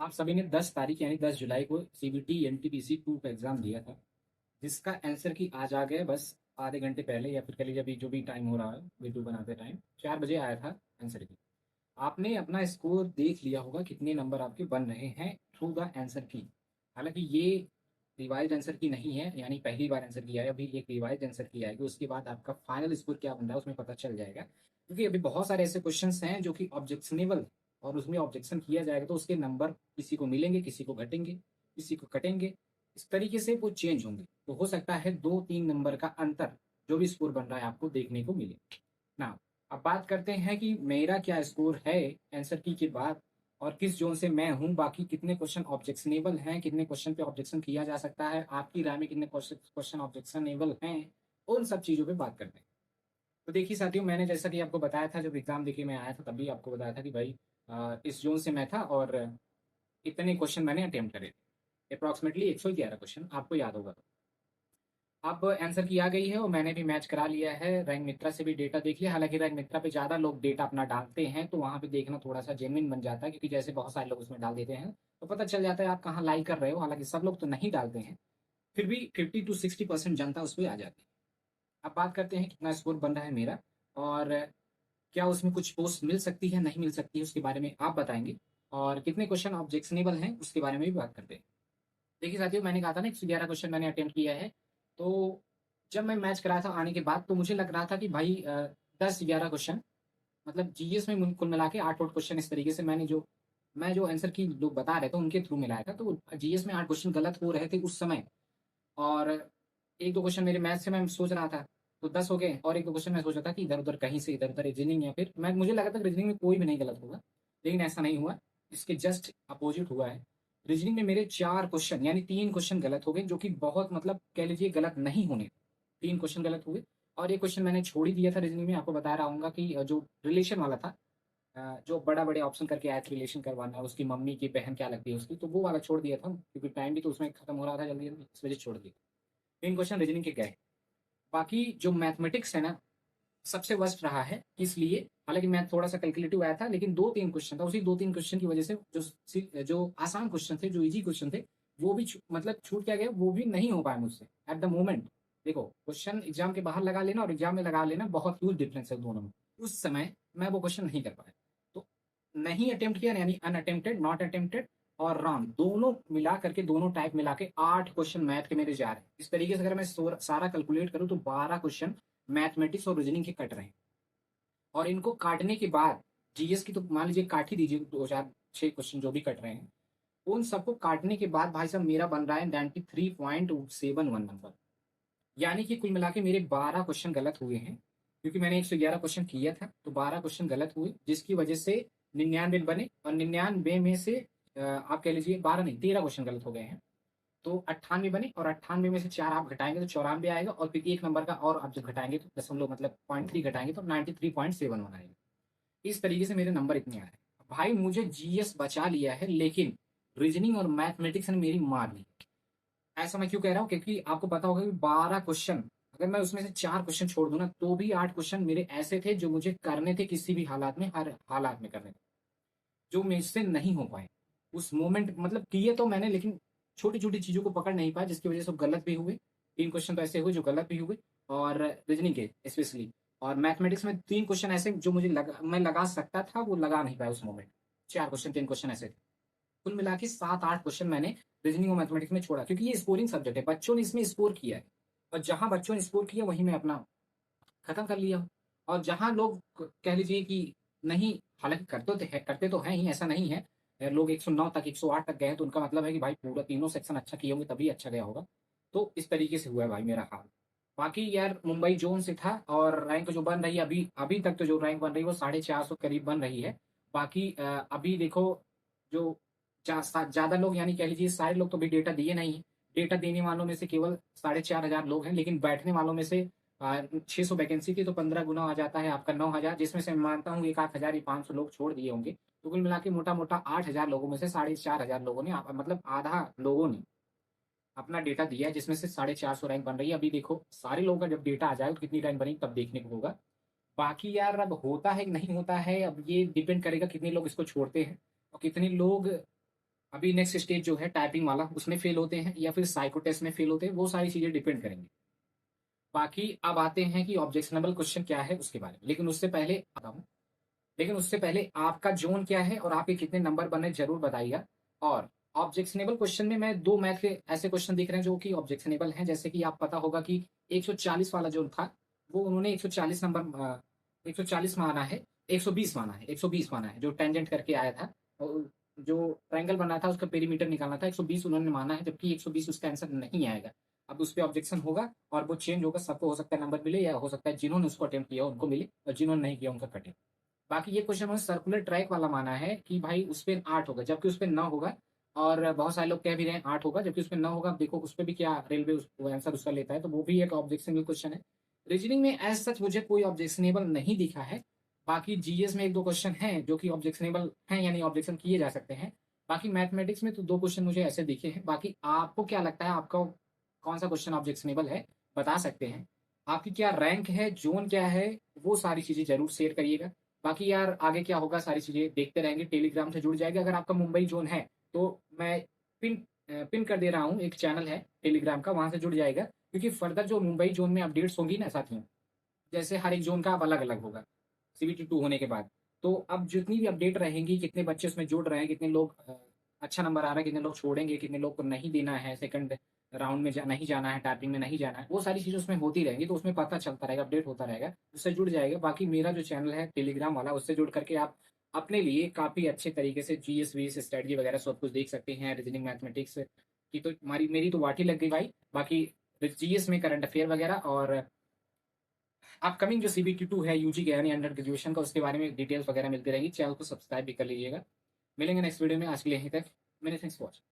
आप सभी ने 10 तारीख यानी 10 जुलाई को सीबीटी एनटीपीसी 2 का एग्जाम दिया था, जिसका आंसर की आज आ गया बस आधे घंटे पहले, या फिर कह लीजिए अभी जो भी टाइम हो रहा है वीडियो बनाते टाइम 4 बजे आया था आंसर की। आपने अपना स्कोर देख लिया होगा कितने नंबर आपके बन रहे हैं थ्रू द आंसर की। हालांकि ये रिवाइज आंसर की नहीं है, यानी पहली बार आंसर की है, अभी एक रिवाइज आंसर की आएगी, उसके बाद आपका फाइनल स्कोर क्या बन रहा है उसमें पता चल जाएगा। क्योंकि अभी बहुत सारे ऐसे क्वेश्चन हैं जो कि ऑब्जेक्शनेबल, और उसमें ऑब्जेक्शन किया जाएगा तो उसके नंबर किसी को मिलेंगे, किसी को घटेंगे, किसी को कटेंगे। इस तरीके से वो चेंज होंगे, तो हो सकता है 2-3 नंबर का अंतर जो भी स्कोर बन रहा है आपको देखने को मिले ना। अब बात करते हैं कि मेरा क्या स्कोर है आंसर की के बाद, और किस जोन से मैं हूं, बाकी कितने क्वेश्चन ऑब्जेक्शनेबल हैं, कितने क्वेश्चन पे ऑब्जेक्शन किया जा सकता है, आपकी राय में कितने क्वेश्चन ऑब्जेक्शनेबल हैं, उन सब चीजों पे बात करते हैं। तो देखिए साथियों, मैंने जैसा कि आपको बताया था, जब एग्जाम देके मैं आया था तभी आपको बताया था कि भाई इस जोन से मैं था, और इतने क्वेश्चन मैंने अटेम्प्ट करे थे, अप्रॉक्सीमेटली 111 क्वेश्चन, आपको याद होगा। अब आंसर की आ गई है और मैंने भी मैच करा लिया है, रैंक मित्रा से भी डेटा देख लिया। हालांकि रैंक मित्रा पे ज़्यादा लोग डेटा अपना डालते हैं, तो वहाँ पे देखना थोड़ा सा जेन्युइन बन जाता है, क्योंकि जैसे बहुत सारे लोग उसमें डाल देते हैं तो पता चल जाता है आप कहाँ लाई कर रहे हो। हालांकि सब लोग तो नहीं डालते हैं, फिर भी 50 to 60% जनता उस पर आ जाती है। अब बात करते हैं कितना स्कोर बन रहा है मेरा, और क्या उसमें कुछ पोस्ट मिल सकती है नहीं मिल सकती है उसके बारे में आप बताएंगे, और कितने क्वेश्चन ऑब्जेक्शनेबल हैं उसके बारे में भी बात करते हैं। देखिए साथियों, मैंने कहा था ना 111 क्वेश्चन मैंने अटेम्प्ट किया है। तो जब मैं मैच करा था आने के बाद, तो मुझे लग रहा था कि भाई 10-11 क्वेश्चन, मतलब जीएस में कुल मिला के 8 क्वेश्चन इस तरीके से मैं जो आंसर की लोग बता रहे थे उनके थ्रू मिलाया था, तो जीएस में 8 क्वेश्चन गलत हो रहे थे उस समय। और एक दो क्वेश्चन मेरे मैथ से मैं सोच रहा था, तो 10 हो गए, और एक दो क्वेश्चन मैं सोचा था कि इधर उधर कहीं से इधर उधर रीजनिंग, या फिर मैं मुझे लगा था कि रीजनिंग में कोई भी नहीं गलत होगा, लेकिन ऐसा नहीं हुआ। इसके जस्ट अपोजिट हुआ है। रीजनिंग में मेरे 4 क्वेश्चन यानी 3 क्वेश्चन गलत हो गए, जो कि बहुत मतलब कह लीजिए गलत नहीं होने। 3 क्वेश्चन गलत हुए, और एक क्वेश्चन मैंने छोड़ ही दिया था रीजनिंग में, आपको बता रहा हूँ कि जो रिलेशन वाला था, जो बड़ा बड़े ऑप्शन करके आया था रिलेशन करवाना, उसकी मम्मी की बहन क्या लगती है उसकी, तो वो वाला छोड़ दिया था, क्योंकि टाइम भी तो उसमें खत्म हो रहा था जल्दी जल्दी, इस वजह से छोड़ दिया। 3 क्वेश्चन रीजनिंग के गए। बाकी जो मैथमेटिक्स है ना, सबसे वर्स्ट रहा है, इसलिए हालांकि मैथ थोड़ा सा कैलकुलेटिव आया था, लेकिन 2-3 क्वेश्चन था, उसी 2-3 क्वेश्चन की वजह से जो आसान क्वेश्चन थे, जो इजी क्वेश्चन थे, वो भी मतलब छूट क्या गया, वो भी नहीं हो पाया मुझसे एट द मोमेंट। देखो, क्वेश्चन एग्जाम के बाहर लगा लेना और एग्जाम में लगा लेना, बहुत ह्यूज डिफरेंस है दोनों में। उस समय मैं वो क्वेश्चन नहीं कर पाया, तो नहीं अटेम्प्ट किया, यानी अनअटेम्प्टेड, नॉट अटेम्प्टेड और रॉन्ग, दोनों मिला करके, दोनों टाइप मिला के 8 क्वेश्चन मैथ के मेरे जा रहे हैं। इस तरीके से अगर मैं सारा कैलकुलेट करूं तो 12 क्वेश्चन मैथमेटिक्स और रीजनिंग के कट रहे हैं। और इनको काटने के बाद जीएस की तो मान लीजिए काट ही दीजिए, 2 4 6 क्वेश्चन जो भी कट रहे हैं, उन सबको काटने के बाद भाई साहब मेरा बन रहा है 93.71 नंबर। यानी कि कुल मिला के मेरे 12 क्वेश्चन गलत हुए हैं, क्योंकि मैंने 111 क्वेश्चन किया था, तो 12 क्वेश्चन गलत हुए, जिसकी वजह से 99 बने, और 99 में से आप कह लीजिए 12 नहीं 13 क्वेश्चन गलत हो गए हैं। तो 98 बने, और 98 में से 4 आप घटाएंगे तो 94 आएगा, और फिर एक नंबर का और आप जब घटाएंगे तो दशमलव मतलब 0.3 घटाएंगे तो 93.71 आएगा। इस तरीके से मेरे नंबर इतने आए। भाई मुझे जीएस बचा लिया है, लेकिन रीजनिंग और मैथमेटिक्स ने मेरी मार ली। ऐसा मैं क्यों कह रहा हूँ, क्योंकि आपको पता होगा कि 12 क्वेश्चन, अगर मैं उसमें से 4 क्वेश्चन छोड़ दूं ना, तो भी 8 क्वेश्चन मेरे ऐसे थे जो मुझे करने थे किसी भी हालात में, हर हालात में करने थे, जो मुझसे नहीं हो पाए उस मोमेंट। मतलब किए तो मैंने, लेकिन छोटी छोटी चीजों को पकड़ नहीं पाया, जिसकी वजह से गलत भी हुए। 3 क्वेश्चन तो ऐसे हुए जो गलत भी हुए, और रीजनिंग के स्पेशली, और मैथमेटिक्स में 3 क्वेश्चन ऐसे जो मैं लगा सकता था, वो लगा नहीं पाया उस मोमेंट। 4 क्वेश्चन 3 क्वेश्चन ऐसे थे। कुल मिला के 7-8 क्वेश्चन मैंने रीजनिंग और मैथमेटिक्स में छोड़ा, क्योंकि ये स्कोरिंग सब्जेक्ट है, बच्चों ने इसमें स्कोर किया है, और जहां बच्चों ने स्कोर किया वहीं मैं अपना खत्म कर लिया हूँ। और जहां लोग कह लीजिए कि नहीं, हालांकि करते तो हैं ही, ऐसा नहीं है। लोग 109 तक 108 तक गए हैं, तो उनका मतलब है कि भाई पूरा तीनों सेक्शन अच्छा किए होंगे तभी अच्छा गया होगा। तो इस तरीके से हुआ है भाई मेरा हाल। बाकी यार मुंबई जोन से था, और रैंक जो बन रही है अभी अभी तक, तो जो रैंक बन रही है वो 450 करीब बन रही है। बाकी अभी देखो, जो ज्यादा लोग, यानी कह लीजिए सारे लोग तो अभी डेटा दिए नहीं। डेटा देने वालों में से केवल 4,500 लोग हैं, लेकिन बैठने वालों में से 600 वैकेंसी थी, तो 15 गुना आ जाता है आपका 9,000, जिसमें से मैं मानता हूँ एक आध हजार या 500 लोग छोड़ दिए होंगे। तो कुल मिला के मोटा मोटा 8,000 लोगों में से 4,500 लोगों ने मतलब आधा लोगों ने अपना डेटा दिया है, जिसमें से 450 रैंक बन रही है। अभी देखो सारे लोगों का जब डेटा आ जाए तो कितनी रैंक बनी तब देखने को होगा। बाकी यार अब होता है कि नहीं होता है, अब ये डिपेंड करेगा कितने लोग इसको छोड़ते हैं और कितने लोग अभी नेक्स्ट स्टेज जो है टाइपिंग वाला, उसमें फेल होते हैं या फिर साइको टेस्ट में फेल होते हैं, वो सारी चीज़ें डिपेंड करेंगी। बाकी अब आते हैं कि ऑब्जेक्शनेबल क्वेश्चन क्या है उसके बारे में, लेकिन उससे पहले आता हूँ। लेकिन उससे पहले आपका जोन क्या है और आपके कितने नंबर बने जरूर बताइएगा। और ऑब्जेक्शनेबल क्वेश्चन में मैं दो मैथ के ऐसे क्वेश्चन दिख रहे हैं जो कि ऑब्जेक्शनेबल हैं, जैसे कि आप पता होगा कि 140 वाला जो था वो उन्होंने 140 नंबर 140 माना है, 120 माना है, 120 माना है जो टेंजेंट करके आया था। और जो ट्रायंगल बना था उसका पेरीमीटर निकालना था, 120 उन्होंने माना है, जबकि 120 उसका आंसर नहीं आएगा। अब उस पर ऑब्जेक्शन होगा और वो चेंज होगा, सबको हो सकता है नंबर मिले या हो सकता है जिन्होंने उसको अटेम्प्ट किया उनको मिले और जिन्होंने नहीं किया उनका कटे। बाकी ये क्वेश्चन मैंने सर्कुलर ट्रैक वाला माना है कि भाई उस पे 8 होगा जबकि उस पे 9 होगा। और बहुत सारे लोग कह भी रहे हैं 8 होगा जबकि उस पे 9 होगा। अब देखो उस पे भी क्या रेलवे वो आंसर उसका लेता है, तो वो भी एक ऑब्जेक्शनेबल क्वेश्चन है। रीजनिंग में एज सच मुझे कोई ऑब्जेक्शनेबल नहीं दिखा है। बाकी जीएस में एक दो क्वेश्चन हैं जो कि ऑब्जेक्शनेबल हैं, यानी ऑब्जेक्शन किए जा सकते हैं। बाकी मैथमेटिक्स में तो दो क्वेश्चन मुझे ऐसे दिखे हैं। बाकी आपको क्या लगता है, आपका कौन सा क्वेश्चन ऑब्जेक्शनेबल है, बता सकते हैं। आपकी क्या रैंक है, जोन क्या है, वो सारी चीजें जरूर शेयर करिएगा। बाकी यार आगे क्या होगा सारी चीजें देखते रहेंगे, टेलीग्राम से जुड़ जाएगा। अगर आपका मुंबई जोन है तो मैं पिन पिन कर दे रहा हूँ, एक चैनल है टेलीग्राम का, वहां से जुड़ जाएगा। क्योंकि फर्दर जो मुंबई जोन में अपडेट्स होंगी ना साथियों, जैसे हर एक जोन का अब अलग अलग होगा CBT 2 होने के बाद। तो अब जितनी भी अपडेट रहेंगी, कितने बच्चे उसमें जुड़ रहे हैं, कितने लोग अच्छा नंबर आ रहा है, कितने लोग छोड़ेंगे, कितने लोग को नहीं देना है, सेकंड राउंड में नहीं जाना है, टाइपिंग में नहीं जाना है, वो सारी चीज़ें उसमें होती रहेंगी। तो उसमें पता चलता रहेगा, अपडेट होता रहेगा, उससे जुड़ जाएगा। बाकी मेरा जो चैनल है टेलीग्राम वाला, उससे जुड़ करके आप अपने लिए काफ़ी अच्छे तरीके से जीएस वीएस स्ट्रेटजी वगैरह सब कुछ देख सकते हैं। रीजनिंग मैथमेटिक्स की तो हमारी मेरी तो वाटी लग गई भाई। बाकी जीएस में करंट अफेयर वगैरह और अपकमिंग जो CBT 2 है यूजी के यानी अंडर ग्रेजुएशन का, उसके बारे में डिटेल्स वगैरह मिलती रहेगी। चैनल को सब्सक्राइब भी कर लीजिएगा। मिलेंगे नेक्स्ट वीडियो में, आज के लिए यहीं तक। Many thanks for watching.